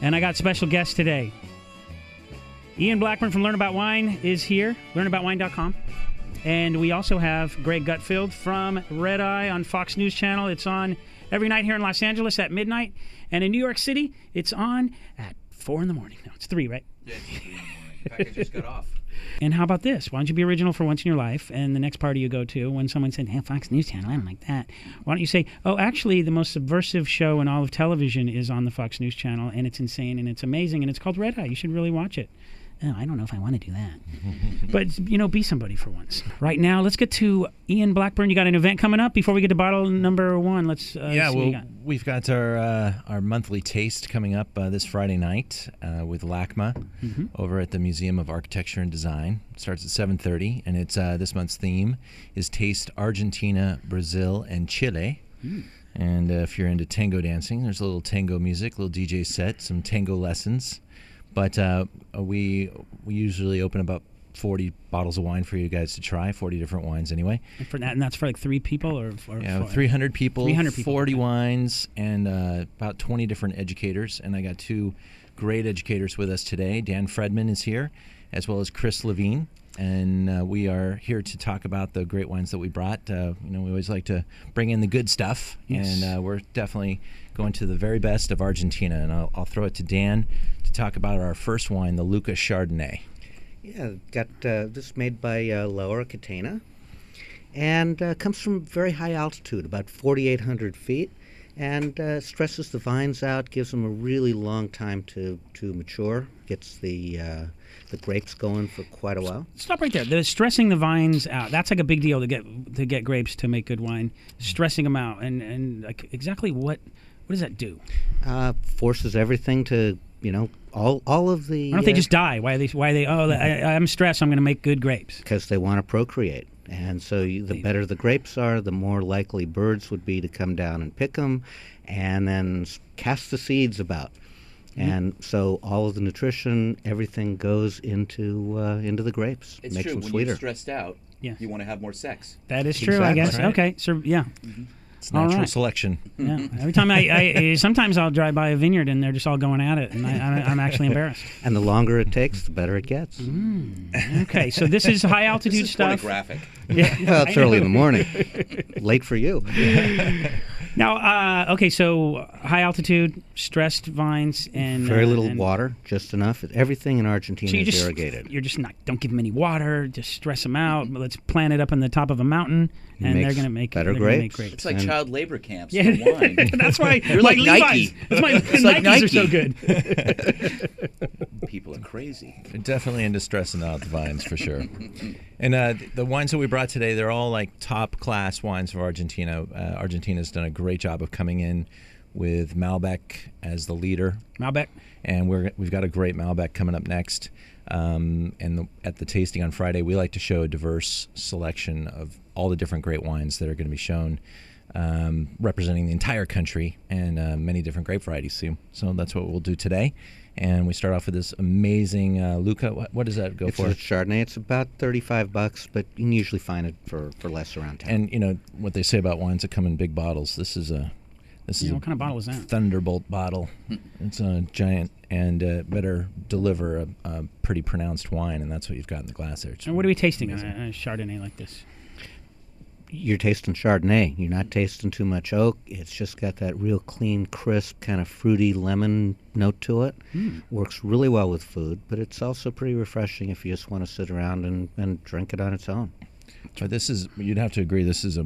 And I got special guests today. Ian Blackburn from Learn About Wine is here, learnaboutwine.com. And we also have Greg Gutfeld from Redeye on Fox News Channel. It's on every night here in Los Angeles at midnight. And in New York City, it's on at 4 in the morning. No, it's 3, right? Yeah, it's 3 in the morning. In fact, I just got off. And how about this? Why don't you be original for once in your life? And the next party you go to, when someone said, hey, Fox News Channel, I don't like that. Why don't you say, oh, actually, the most subversive show in all of television is on the Fox News Channel, and it's insane, and it's amazing, and it's called Redeye. You should really watch it. Oh, I don't know if I want to do that. But, be somebody for once. Right now, let's get to Ian Blackburn. You got an event coming up before we get to bottle number 1. Let's we've got our monthly taste coming up this Friday night with LACMA over at the Museum of Architecture and Design. It starts at 7:30, and it's this month's theme is Taste Argentina, Brazil, and Chile. And if you're into tango dancing, there's a little tango music, little DJ set, some tango lessons. But we usually open about 40 bottles of wine for you guys to try, 40 different wines anyway. And that's for like 3 people or 300 people, 300 people, 40 wines, and about 20 different educators. And I got 2 great educators with us today. Dan Fredman is here, as well as Chris Levine. And we are here to talk about the great wines that we brought. We always like to bring in the good stuff, yes. And we're definitely going to the very best of Argentina. And I'll throw it to Dan to talk about our first wine, the Luca Chardonnay. Yeah, got this made by Laura Catena, and comes from very high altitude, about 4,800 feet, and stresses the vines out, gives them a really long time to mature, gets the grapes going for quite a while. Stop right there. The stressing the vines out, that's like a big deal to get grapes to make good wine. Stressing them out, and like exactly what does that do? Forces everything to, all of the... Why don't they just die? Why are they I'm stressed, I'm going to make good grapes. Because they want to procreate. And so the better the grapes are, the more likely birds would be to come down and pick them and then cast the seeds about. And so all of the nutrition, everything goes into the grapes. It's makes true. them When sweeter. you're stressed out, you want to have more sex. That is true, exactly. I guess. Right. Okay, so yeah. It's natural selection. Yeah. Every time sometimes I'll drive by a vineyard and they're just all going at it, and I'm actually embarrassed. And the longer it takes, the better it gets. Okay, so this is high altitude this is stuff. Pornographic. Yeah. Well, it's early in the morning. Late for you. Now, so high altitude, stressed vines, and very little water, just enough. Everything in Argentina is irrigated. You're just don't give them any water. Just stress them out. Let's plant it up on the top of a mountain, and they're going to make better grapes. It's like child labor camps for wine. That's why you're like Nike. That's why Nikes are so good. People are crazy. They're definitely into stressing out the vines for sure. And the wines that we brought today, they're all like top class wines from Argentina. Argentina's done a great job of coming in with Malbec as the leader. Malbec. And we've got a great Malbec coming up next. At the tasting on Friday, we like to show a diverse selection of all the different great wines that are going to be shown, representing the entire country and many different grape varieties. So that's what we'll do today. And we start off with this amazing Luca. What does that go for? It's a Chardonnay. It's about $35, but you can usually find it for less around town. And what they say about wines that come in big bottles. This is what kind of bottle is that? Thunderbolt bottle. It's a giant and better deliver a pretty pronounced wine, and that's what you've got in the glass there. And what are we tasting on a Chardonnay like this? You're tasting Chardonnay. You're not tasting too much oak. It's just got that real clean, crisp, kind of fruity lemon note to it. Works really well with food, but it's also pretty refreshing if you just want to sit around and drink it on its own. But you'd have to agree, this is a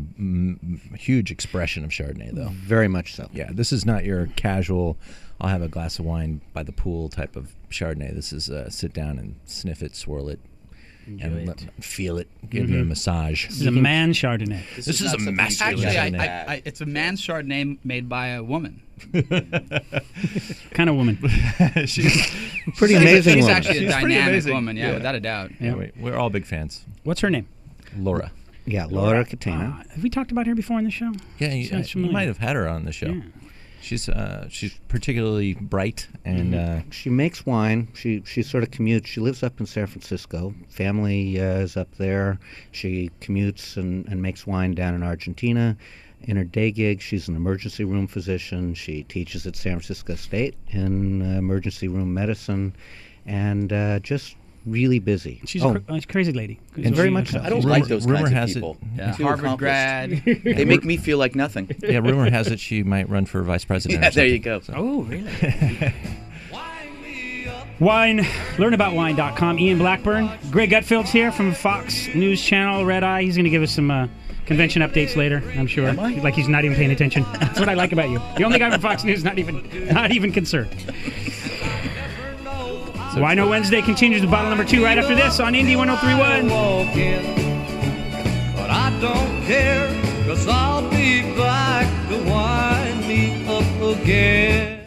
huge expression of Chardonnay, though. Very much so. Yeah, this is not your casual, I'll have a glass of wine by the pool type of Chardonnay. This is sit down and sniff it, swirl it, feel it, give you a massage. This is a man Chardonnay. This is a masculine Chardonnay. It's a man's Chardonnay made by a woman. Kind of woman. She's pretty amazing She's woman. actually a dynamic woman, without a doubt. Yeah, we're all big fans. What's her name? Laura. Yeah, Laura Catena. Have we talked about her before on the show? Yeah, you might have had her on the show. Yeah. She's particularly bright, and she makes wine. She sort of commutes. She lives up in San Francisco. Family is up there. She commutes and makes wine down in Argentina. In her day gig, she's an emergency room physician. She teaches at San Francisco State in emergency room medicine, and just really busy. She's a crazy lady. And very much so. I don't like those kinds of people. Harvard grad. They make me feel like nothing. Yeah, rumor has it she might run for vice president. Yeah, there you go. So. Oh, really? Wine. Learn about wine.com. Ian Blackburn. Greg Gutfeld's here from Fox News Channel, Redeye. He's going to give us some convention updates later, I'm sure. Am I? Like he's not even paying attention. That's what I like about you. The only guy from Fox News not even concerned. Wino Wednesday continues with bottle number 2 right after this on Indy 103.1. But I don't care, 'cause I'll be back to wind me up again.